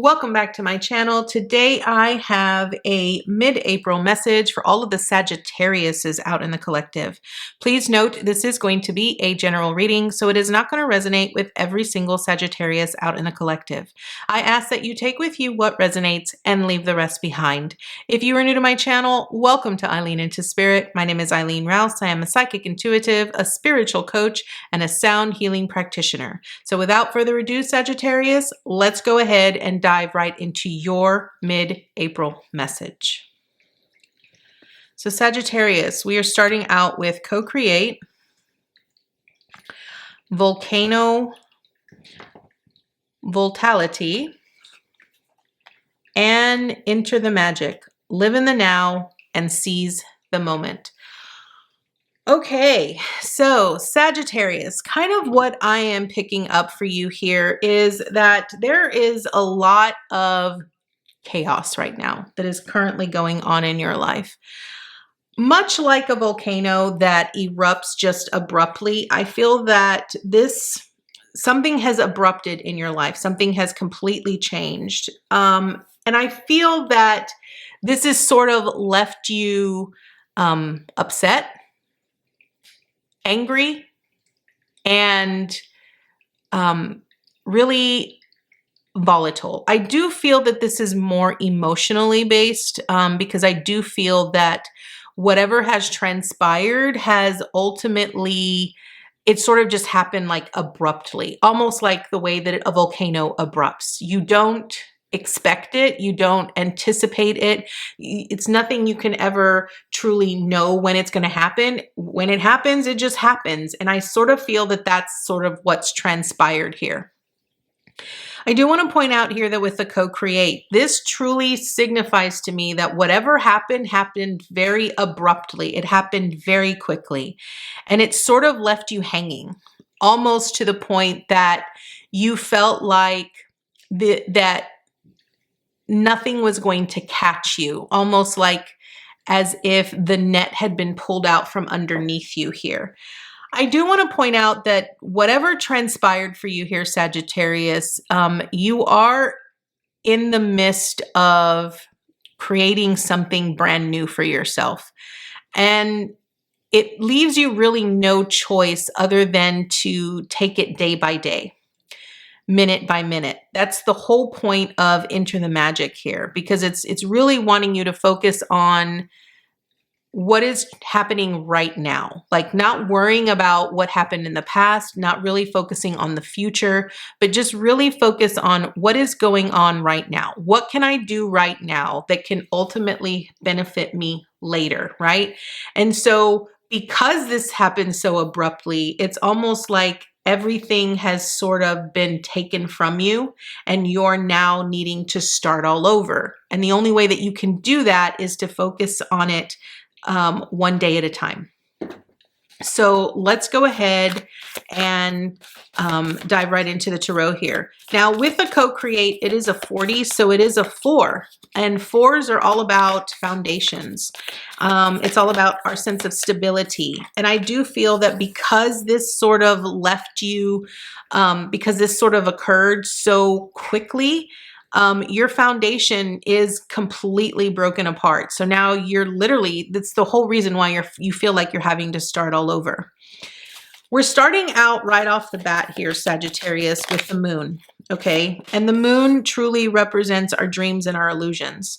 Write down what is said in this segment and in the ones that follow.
Welcome back to my channel. Today I have a mid-April message for all of the Sagittariuses out in the collective. Please note this is going to be a general reading, so it is not going to resonate with every single Sagittarius out in the collective. I ask that you take with you what resonates and leave the rest behind. If you are new to my channel, welcome to Eileen Into Spirit. My name is Eileen Rouse. I am a psychic intuitive, a spiritual coach, and a sound healing practitioner. So without further ado, Sagittarius, let's go ahead and dive right into your mid-April message. So Sagittarius, we are starting out with co-create, volcano, volatility, and enter the magic. Live in the now and seize the moment. Okay, so Sagittarius, kind of what I am picking up for you here is that there is a lot of chaos right now that is currently going on in your life. Much like a volcano that erupts just abruptly, I feel that something has abrupted in your life. Something has completely changed. And I feel that this has sort of left you upset, angry, and really volatile. I do feel that this is more emotionally based because I do feel that whatever has transpired has ultimately, it sort of just happened like abruptly, almost like the way that a volcano erupts. You don't expect it. You don't anticipate it. It's nothing you can ever truly know when it's going to happen. When it happens, it just happens. And I sort of feel that that's sort of what's transpired here. I do want to point out here that with the co-create, this truly signifies to me that whatever happened very abruptly. It happened very quickly. And it sort of left you hanging, almost to the point that you felt like that nothing was going to catch you, almost like as if the net had been pulled out from underneath you here. I do want to point out that whatever transpired for you here, Sagittarius, you are in the midst of creating something brand new for yourself. And it leaves you really no choice other than to take it day by day, minute by minute. That's the whole point of Enter the Magic here, because it's really wanting you to focus on what is happening right now, like not worrying about what happened in the past, not really focusing on the future, but just really focus on what is going on right now. What can I do right now that can ultimately benefit me later, right? And so because this happened so abruptly, it's almost like everything has sort of been taken from you and you're now needing to start all over. And the only way that you can do that is to focus on it one day at a time. So let's go ahead and dive right into the tarot here. Now with the co-create, it is a 40, so it is a 4. And 4s are all about foundations. It's all about our sense of stability. And I do feel that because this sort of left you, because this sort of occurred so quickly, your foundation is completely broken apart. So now you're literally, that's the whole reason why you feel like you're having to start all over. We're starting out right off the bat here, Sagittarius, with the moon, okay? And the moon truly represents our dreams and our illusions.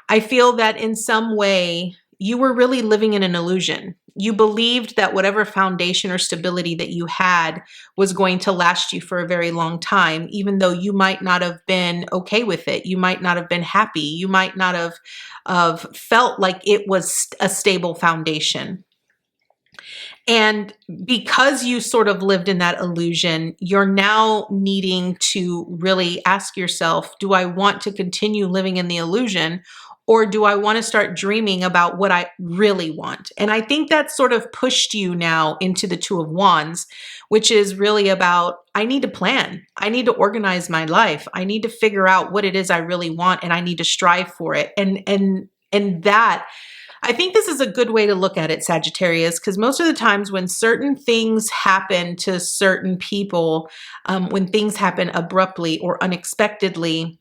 I feel that in some way, you were really living in an illusion. You believed that whatever foundation or stability that you had was going to last you for a very long time, even though you might not have been okay with it. You might not have been happy. You might not have felt like it was a stable foundation. And because you sort of lived in that illusion, you're now needing to really ask yourself, do I want to continue living in the illusion? Or do I want to start dreaming about what I really want? And I think that sort of pushed you now into the Two of Wands, which is really about, I need to plan. I need to organize my life. I need to figure out what it is I really want, and I need to strive for it. And that, I think this is a good way to look at it, Sagittarius, because most of the times when certain things happen to certain people, when things happen abruptly or unexpectedly,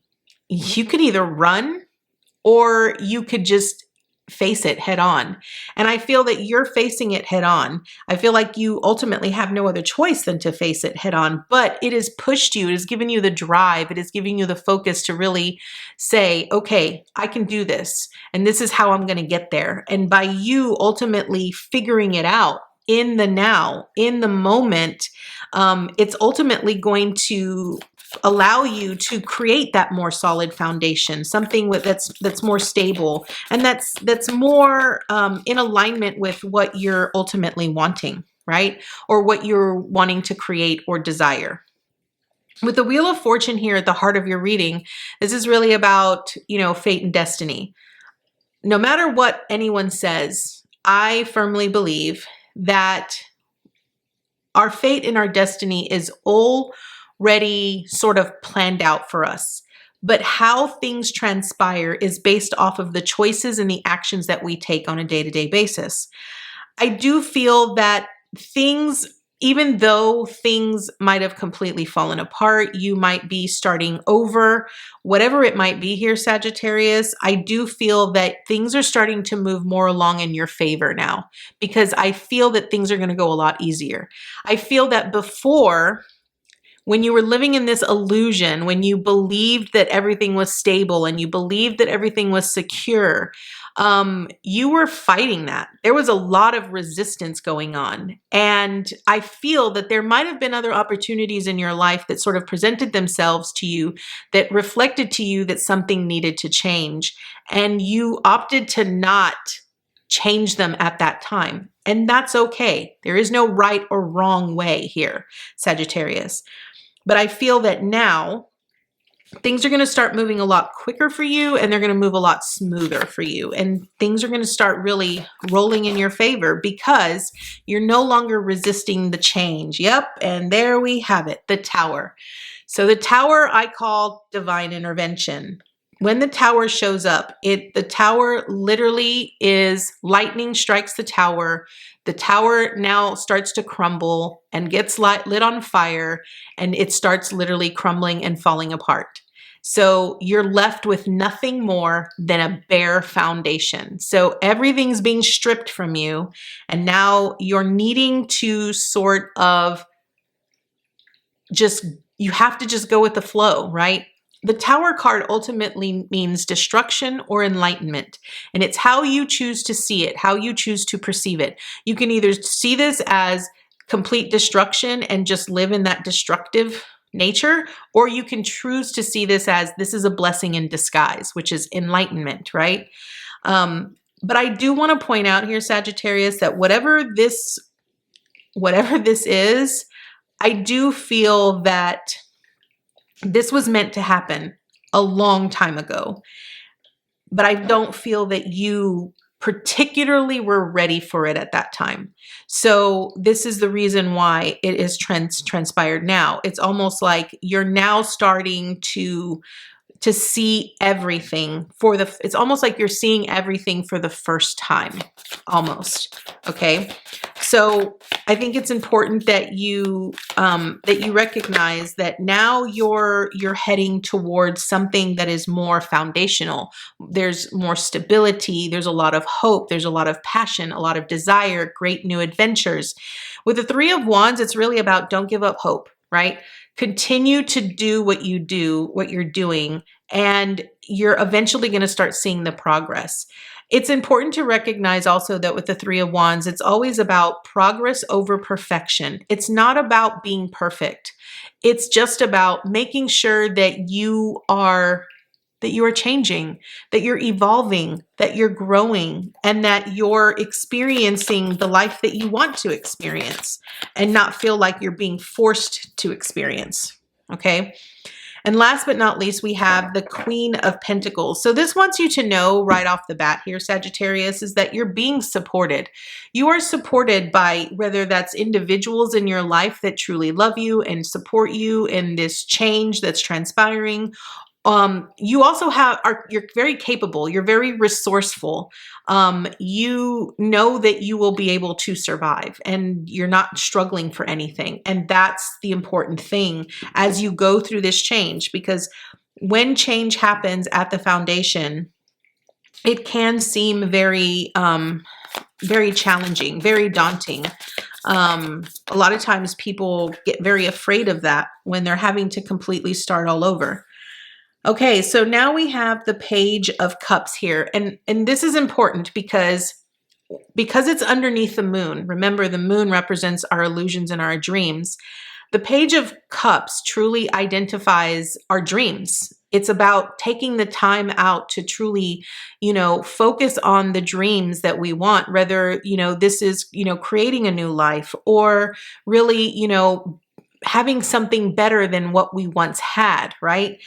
you could either run or you could just face it head on. And I feel that you're facing it head on. I feel like you ultimately have no other choice than to face it head on, but it has pushed you. It has given you the drive. It has given you the focus to really say, okay, I can do this. And this is how I'm going to get there. And by you ultimately figuring it out in the now, in the moment, it's ultimately going to allow you to create that more solid foundation, something that's more stable, and that's more in alignment with what you're ultimately wanting, right? Or what you're wanting to create or desire. With the Wheel of Fortune here at the heart of your reading, this is really about, fate and destiny. No matter what anyone says, I firmly believe that our fate and our destiny is already sort of planned out for us. But how things transpire is based off of the choices and the actions that we take on a day-to-day basis. I do feel that things, even though things might have completely fallen apart, you might be starting over, whatever it might be here, Sagittarius, I do feel that things are starting to move more along in your favor now, because I feel that things are going to go a lot easier. I feel that before, when you were living in this illusion, when you believed that everything was stable and you believed that everything was secure, you were fighting that. There was a lot of resistance going on. And I feel that there might have been other opportunities in your life that sort of presented themselves to you, that reflected to you that something needed to change. And you opted to not change them at that time. And that's okay. There is no right or wrong way here, Sagittarius. But I feel that now things are going to start moving a lot quicker for you, and they're going to move a lot smoother for you. And things are going to start really rolling in your favor because you're no longer resisting the change. Yep. And there we have it, the Tower. So the Tower I call divine intervention. When the Tower shows up, the Tower literally is lightning strikes the Tower. The Tower now starts to crumble and gets lit on fire, and it starts literally crumbling and falling apart. So you're left with nothing more than a bare foundation. So everything's being stripped from you, and now you're needing to sort of you have to just go with the flow, right? The Tower card ultimately means destruction or enlightenment, and it's how you choose to see it, how you choose to perceive it. You can either see this as complete destruction and just live in that destructive nature, or you can choose to see this as this is a blessing in disguise, which is enlightenment, right? But I do want to point out here, Sagittarius, that whatever this is, I do feel that this was meant to happen a long time ago, but I don't feel that you particularly were ready for it at that time. So this is the reason why it is transpired now. It's almost like you're now starting to see everything it's almost like you're seeing everything for the first time, almost. Okay. So I think it's important that you recognize that now you're heading towards something that is more foundational. There's more stability. There's a lot of hope. There's a lot of passion, a lot of desire, great new adventures. With the Three of Wands, it's really about don't give up hope, right? Continue to do what you're doing, and you're eventually going to start seeing the progress. It's important to recognize also that with the Three of Wands, it's always about progress over perfection. It's not about being perfect. It's just about making sure that you are changing, that you're evolving, that you're growing, and that you're experiencing the life that you want to experience and not feel like you're being forced to experience. Okay. And last but not least, we have the Queen of Pentacles. So this wants you to know right off the bat here, Sagittarius, is that you're being supported. You are supported by whether that's individuals in your life that truly love you and support you in this change that's transpiring. You also you're very capable. You're very resourceful. You know that you will be able to survive and you're not struggling for anything. And that's the important thing as you go through this change, because when change happens at the foundation, it can seem very, very challenging, very daunting. A lot of times people get very afraid of that when they're having to completely start all over. Okay, so now we have the Page of Cups here. And this is important because it's underneath the moon. Remember, the moon represents our illusions and our dreams. The Page of Cups truly identifies our dreams. It's about taking the time out to truly, focus on the dreams that we want, whether, this is, creating a new life, or really, having something better than what we once had, right?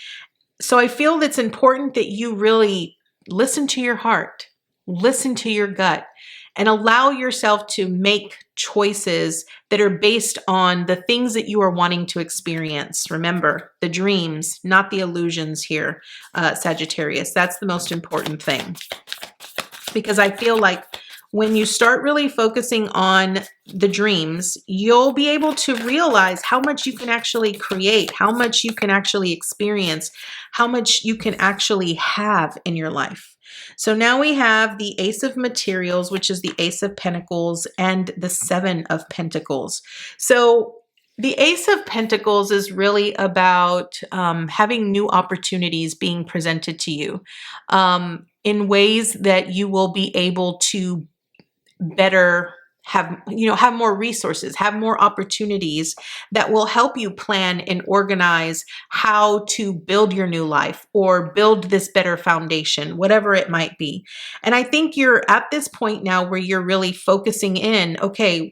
So I feel it's important that you really listen to your heart, listen to your gut, and allow yourself to make choices that are based on the things that you are wanting to experience. Remember, the dreams, not the illusions here, Sagittarius. That's the most important thing. Because I feel like when you start really focusing on the dreams, you'll be able to realize how much you can actually create, how much you can actually experience, how much you can actually have in your life. So now we have the Ace of Materials, which is the Ace of Pentacles, and the Seven of Pentacles. So the Ace of Pentacles is really about having new opportunities being presented to you in ways that you will be able to better have more resources, have more opportunities that will help you plan and organize how to build your new life or build this better foundation, whatever it might be. And I think you're at this point now where you're really focusing in, okay,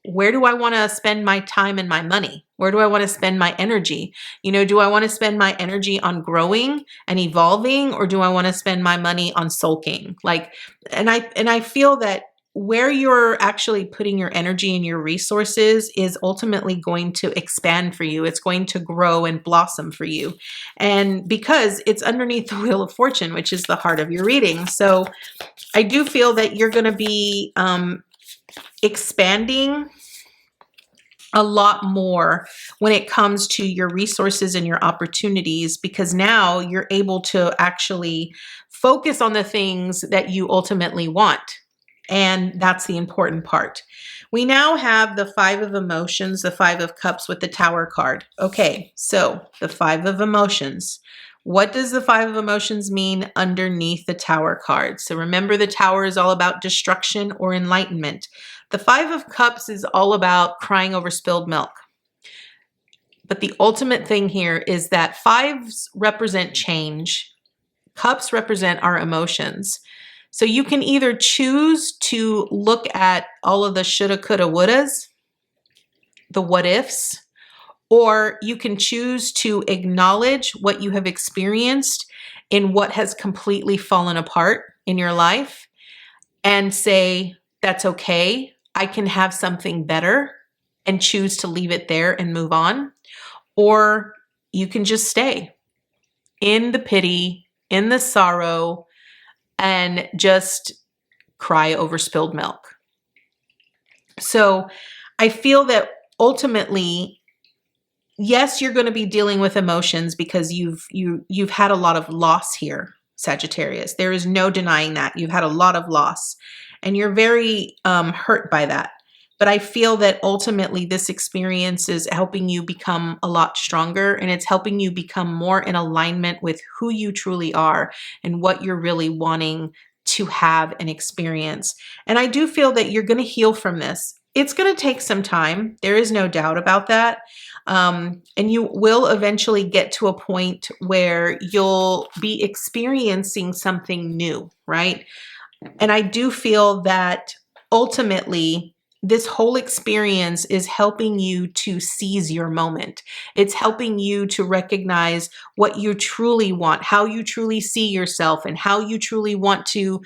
where do I want to spend my time and my money? Where do I want to spend my energy? Do I want to spend my energy on growing and evolving, or do I want to spend my money on sulking? And I feel that where you're actually putting your energy and your resources is ultimately going to expand for you. It's going to grow and blossom for you. And because it's underneath the Wheel of Fortune, which is the heart of your reading. So I do feel that you're going to be expanding a lot more when it comes to your resources and your opportunities, because now you're able to actually focus on the things that you ultimately want. And that's the important part. We now have the Five of Emotions, the Five of Cups with the Tower card. Okay, so the Five of Emotions. What does the Five of Emotions mean underneath the Tower card? So remember, the Tower is all about destruction or enlightenment. The Five of Cups is all about crying over spilled milk. But the ultimate thing here is that fives represent change. Cups represent our emotions. So you can either choose to look at all of the shoulda, coulda, wouldas, the what ifs, or you can choose to acknowledge what you have experienced in what has completely fallen apart in your life and say, that's okay. I can have something better, and choose to leave it there and move on. Or you can just stay in the pity, in the sorrow, and just cry over spilled milk. So I feel that ultimately, yes, you're going to be dealing with emotions because you've had a lot of loss here, Sagittarius. There is no denying that. You've had a lot of loss and you're very hurt by that. But I feel that ultimately this experience is helping you become a lot stronger, and it's helping you become more in alignment with who you truly are and what you're really wanting to have and experience. And I do feel that you're going to heal from this. It's going to take some time. There is no doubt about that. And you will eventually get to a point where you'll be experiencing something new, right? And I do feel that ultimately, this whole experience is helping you to seize your moment. It's helping you to recognize what you truly want, how you truly see yourself, and how you truly want to,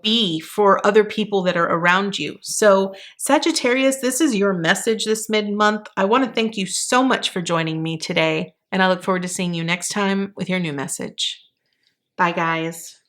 be for other people that are around you. So Sagittarius, this is your message this mid-month. I want to thank you so much for joining me today, and I look forward to seeing you next time with your new message. Bye, guys.